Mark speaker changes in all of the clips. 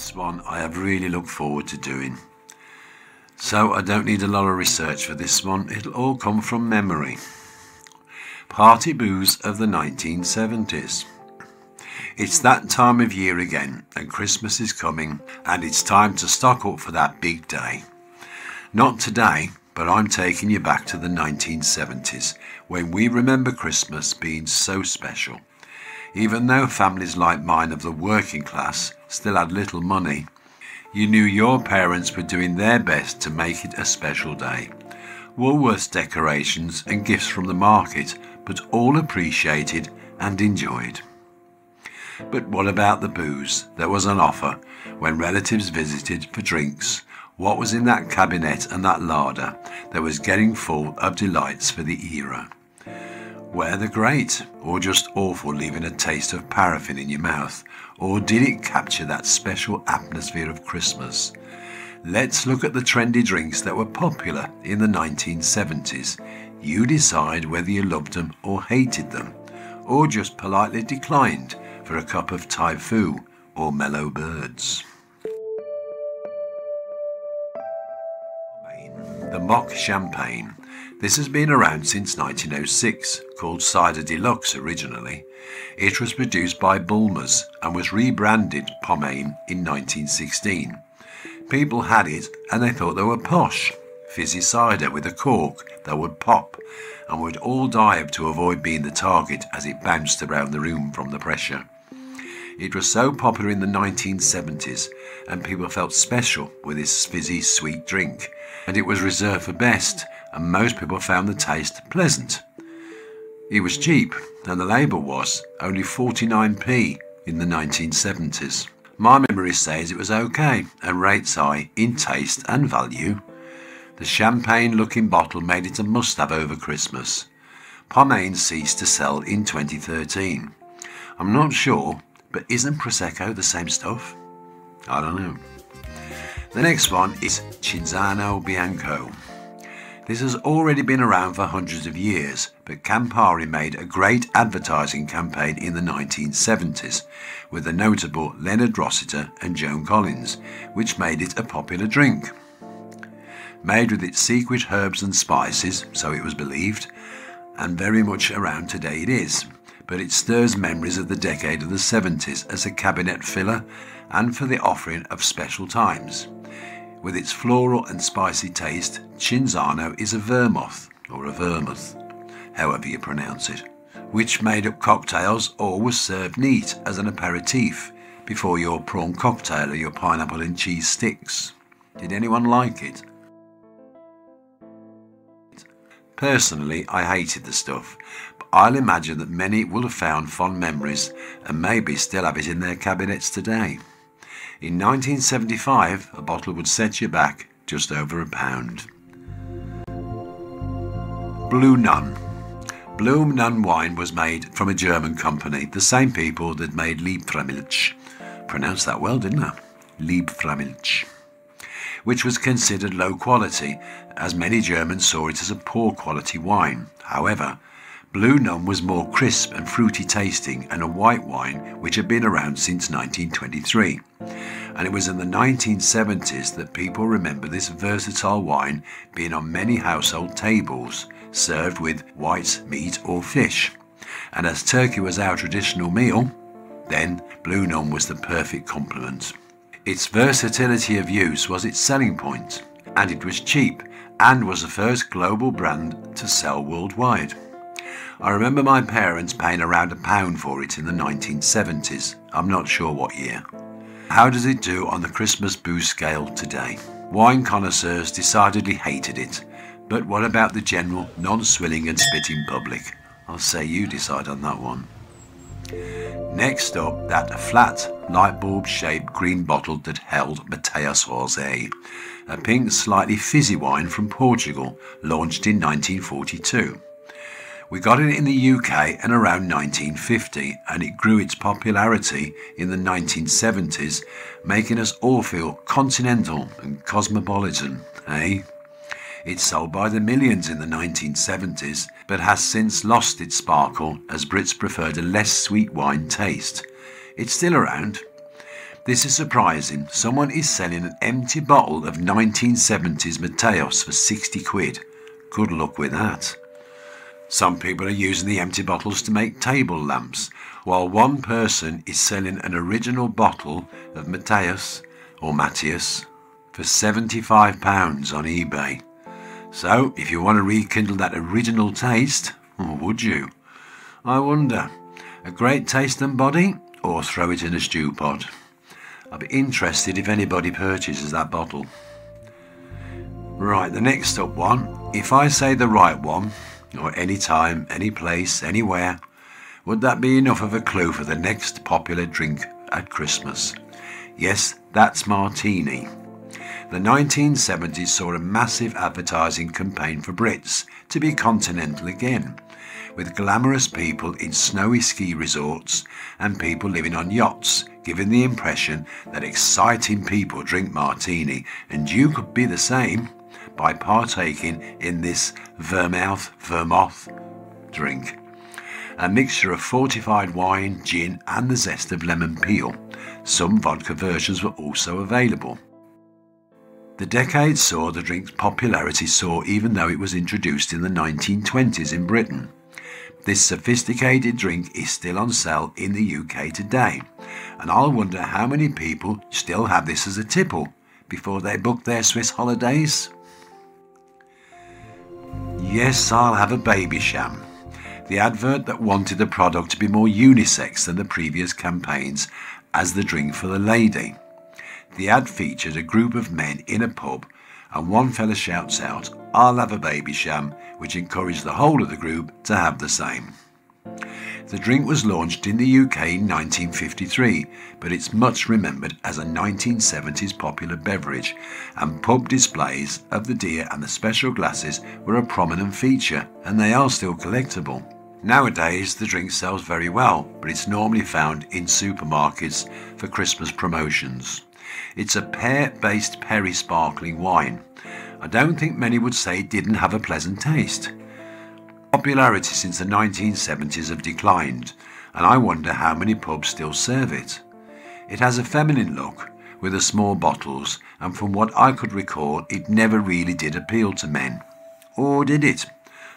Speaker 1: This one I have really looked forward to doing. So I don't need a lot of research for this one, it'll all come from memory. Party booze of the 1970s. It's that time of year again, and Christmas is coming, and it's time to stock up for that big day. Not today, but I'm taking you back to the 1970s, when we remember Christmas being so special. Even though families like mine of the working class still had little money, you knew your parents were doing their best to make it a special day. Woolworths decorations and gifts from the market, but all appreciated and enjoyed. But what about the booze that was on offer when relatives visited for drinks? What was in that cabinet and that larder that was getting full of delights for the era? Were they great, or just awful, leaving a taste of paraffin in your mouth? Or did it capture that special atmosphere of Christmas? Let's look at the trendy drinks that were popular in the 1970s. You decide whether you loved them or hated them, or just politely declined for a cup of Thai Fu or Mellow Birds. The mock champagne. This has been around since 1906, called Cider Deluxe originally. It was produced by Bulmers and was rebranded Pommain in 1916. People had it and they thought they were posh. Fizzy cider with a cork that would pop and would all dive to avoid being the target as it bounced around the room from the pressure. It was so popular in the 1970s and people felt special with this fizzy sweet drink, and it was reserved for best, and most people found the taste pleasant. It was cheap and the label was only 49p in the 1970s. My memory says it was okay and rates high in taste and value. The champagne looking bottle made it a must-have over Christmas. Pommain ceased to sell in 2013. I'm not sure, but isn't Prosecco the same stuff? I don't know. The next one is Cinzano Bianco. This has already been around for hundreds of years, but Campari made a great advertising campaign in the 1970s with the notable Leonard Rossiter and Joan Collins, which made it a popular drink. Made with its secret herbs and spices, so it was believed, and very much around today it is, but it stirs memories of the decade of the 70s as a cabinet filler and for the offering of special times. With its floral and spicy taste, Cinzano is a vermouth, or a vermouth, however you pronounce it, which made up cocktails or was served neat as an aperitif before your prawn cocktail or your pineapple and cheese sticks. Did anyone like it? Personally, I hated the stuff, but I'll imagine that many will have found fond memories and maybe still have it in their cabinets today. In 1975, a bottle would set you back just over £1. Blue Nun. Blue Nun wine was made from a German company, the same people that made Liebfraumilch. Pronounced that well, didn't I? Liebfraumilch. Which was considered low quality, as many Germans saw it as a poor quality wine. However, Blue Nun was more crisp and fruity tasting and a white wine which had been around since 1923. And it was in the 1970s that people remember this versatile wine being on many household tables, served with white meat or fish. And as turkey was our traditional meal, then Blue Nun was the perfect complement. Its versatility of use was its selling point, and it was cheap and was the first global brand to sell worldwide. I remember my parents paying around £1 for it in the 1970s. I'm not sure what year. How does it do on the Christmas booze scale today? Wine connoisseurs decidedly hated it, but what about the general non-swilling and spitting public? I'll say you decide on that one. Next up, that flat, light bulb shaped green bottle that held Mateus Rosé, a pink, slightly fizzy wine from Portugal, launched in 1942. We got it in the UK in around 1950, and it grew its popularity in the 1970s, making us all feel continental and cosmopolitan, eh? It sold by the millions in the 1970s, but has since lost its sparkle as Brits preferred a less sweet wine taste. It's still around. This is surprising. Someone is selling an empty bottle of 1970s Mateos for 60 quid. Good luck with that. Some people are using the empty bottles to make table lamps, while one person is selling an original bottle of Mateos or Matthias for £75 on eBay. So, if you want to rekindle that original taste, or would you? I wonder. A great taste and body, or throw it in a stew pot? I'll be interested if anybody purchases that bottle. Right, the next up one. If I say the right one, or any time, any place, anywhere, would that be enough of a clue for the next popular drink at Christmas? Yes, that's martini. The 1970s saw a massive advertising campaign for Brits to be continental again, with glamorous people in snowy ski resorts and people living on yachts, giving the impression that exciting people drink martini, and you could be the same by partaking in this vermouth drink. A mixture of fortified wine, gin and the zest of lemon peel. Some vodka versions were also available. The decade saw the drink's popularity soar even though it was introduced in the 1920s in Britain. This sophisticated drink is still on sale in the UK today, and I'll wonder how many people still have this as a tipple before they book their Swiss holidays. Yes, I'll have a baby sham. The advert that wanted the product to be more unisex than the previous campaigns as the drink for the lady. The ad featured a group of men in a pub, and one fella shouts out, "I'll have a baby sham," which encouraged the whole of the group to have the same. The drink was launched in the UK in 1953, but it's much remembered as a 1970s popular beverage, and pub displays of the deer and the special glasses were a prominent feature, and they are still collectible. Nowadays the drink sells very well, but it's normally found in supermarkets for Christmas promotions. It's a pear-based Perry sparkling wine. I don't think many would say it didn't have a pleasant taste. Popularity since the 1970s have declined, and I wonder how many pubs still serve it. It has a feminine look with the small bottles, and from what I could recall, it never really did appeal to men. Or did it?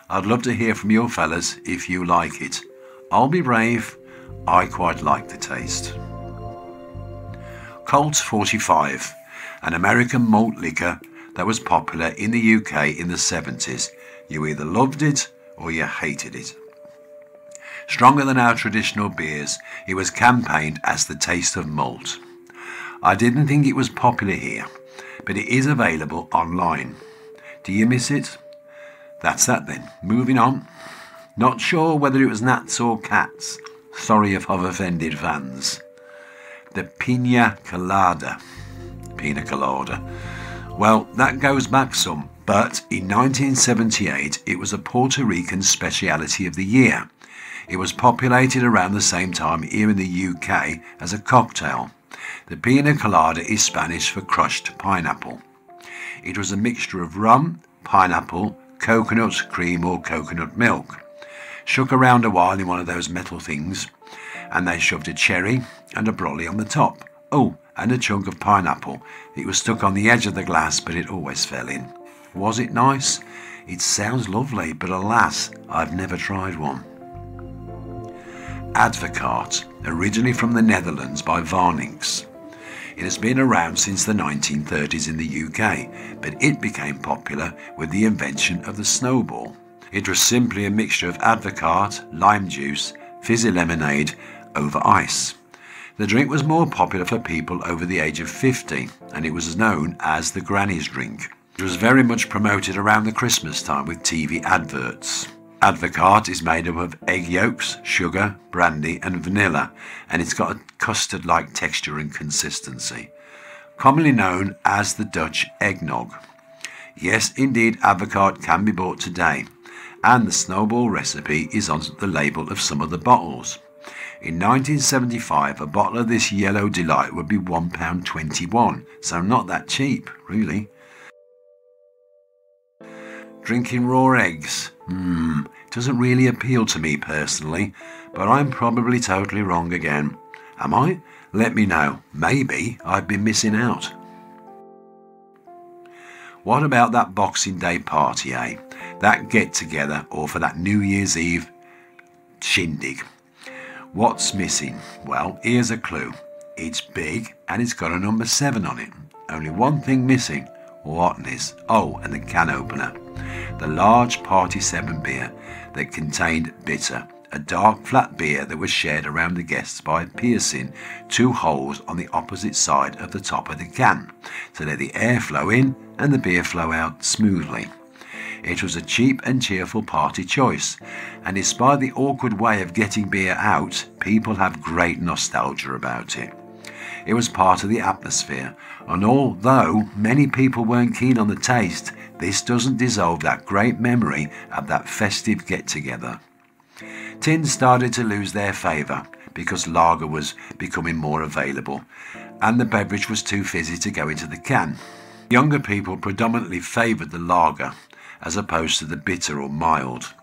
Speaker 1: I'd love to hear from you fellas if you like it. I'll be brave, I quite like the taste. Colt 45, an American malt liquor that was popular in the UK in the 70s. You either loved it or you hated it. Stronger than our traditional beers, it was campaigned as the taste of malt. I didn't think it was popular here, but it is available online. Do you miss it? That's that then. Moving on. Not sure whether it was gnats or cats. Sorry if I've offended fans. The Pina Colada. Pina Colada. Well, that goes back some, but in 1978 it was a Puerto Rican speciality of the year. It was populated around the same time here in the UK as a cocktail. The Pina Colada is Spanish for crushed pineapple. It was a mixture of rum, pineapple, coconut cream or coconut milk. Shook around a while in one of those metal things, and they shoved a cherry and a brolly on the top. Oh, and a chunk of pineapple. It was stuck on the edge of the glass, but it always fell in. Was it nice? It sounds lovely, but alas, I've never tried one. Advocaat, originally from the Netherlands by Varninks. It has been around since the 1930s in the UK, but it became popular with the invention of the snowball. It was simply a mixture of Advocaat, lime juice, fizzy lemonade over ice. The drink was more popular for people over the age of 50, and it was known as the granny's drink. It was very much promoted around the Christmas time with TV adverts. Advocaat is made up of egg yolks, sugar, brandy and vanilla, and it's got a custard-like texture and consistency. Commonly known as the Dutch eggnog. Yes, indeed, Advocaat can be bought today, and the snowball recipe is on the label of some of the bottles. In 1975, a bottle of this yellow delight would be £1.21, so not that cheap, really. Drinking raw eggs? Doesn't really appeal to me personally, but I'm probably totally wrong again. Am I? Let me know. Maybe I've been missing out. What about that Boxing Day party, eh? That get-together, or for that New Year's Eve shindig. What's missing? Well, here's a clue. It's big and it's got a number 7 on it. Only one thing missing. Watney's. Oh, and the can opener. The large Party 7 beer that contained bitter, a dark flat beer that was shared around the guests by piercing 2 holes on the opposite side of the top of the can to let the air flow in and the beer flow out smoothly. It was a cheap and cheerful party choice, and despite the awkward way of getting beer out, people have great nostalgia about it. It was part of the atmosphere, and although many people weren't keen on the taste, this doesn't dissolve that great memory of that festive get-together. Tins started to lose their favour because lager was becoming more available, and the beverage was too fizzy to go into the can. Younger people predominantly favoured the lager, as opposed to the bitter or mild.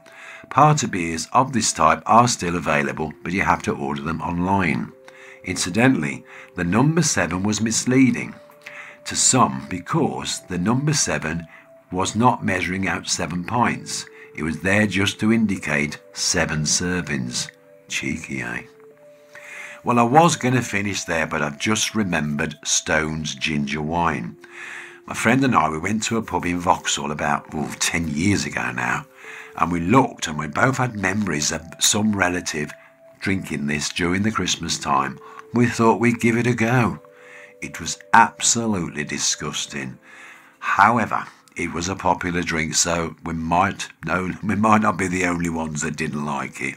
Speaker 1: Party beers of this type are still available, but you have to order them online. Incidentally, the number 7 was misleading to some because the number 7 was not measuring out 7 pints. It was there just to indicate 7 servings. Cheeky, eh? Well, I was going to finish there, but I've just remembered Stone's ginger wine. My friend and I, we went to a pub in Vauxhall about 10 years ago now, and we looked and we both had memories of some relative drinking this during the Christmas time. We thought we'd give it a go. It was absolutely disgusting. However, it was a popular drink, so we might not be the only ones that didn't like it.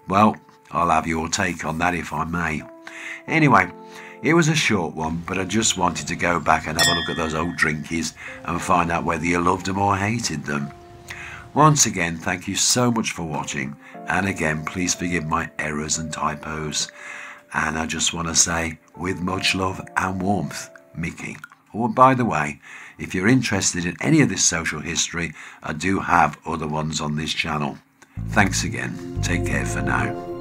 Speaker 1: Well, I'll have your take on that if I may. Anyway, it was a short one, but I just wanted to go back and have a look at those old drinkies and find out whether you loved them or hated them. Once again, thank you so much for watching, and again, please forgive my errors and typos. And I just want to say, with much love and warmth, Mickey. Oh, by the way, if you're interested in any of this social history, I do have other ones on this channel. Thanks again. Take care for now.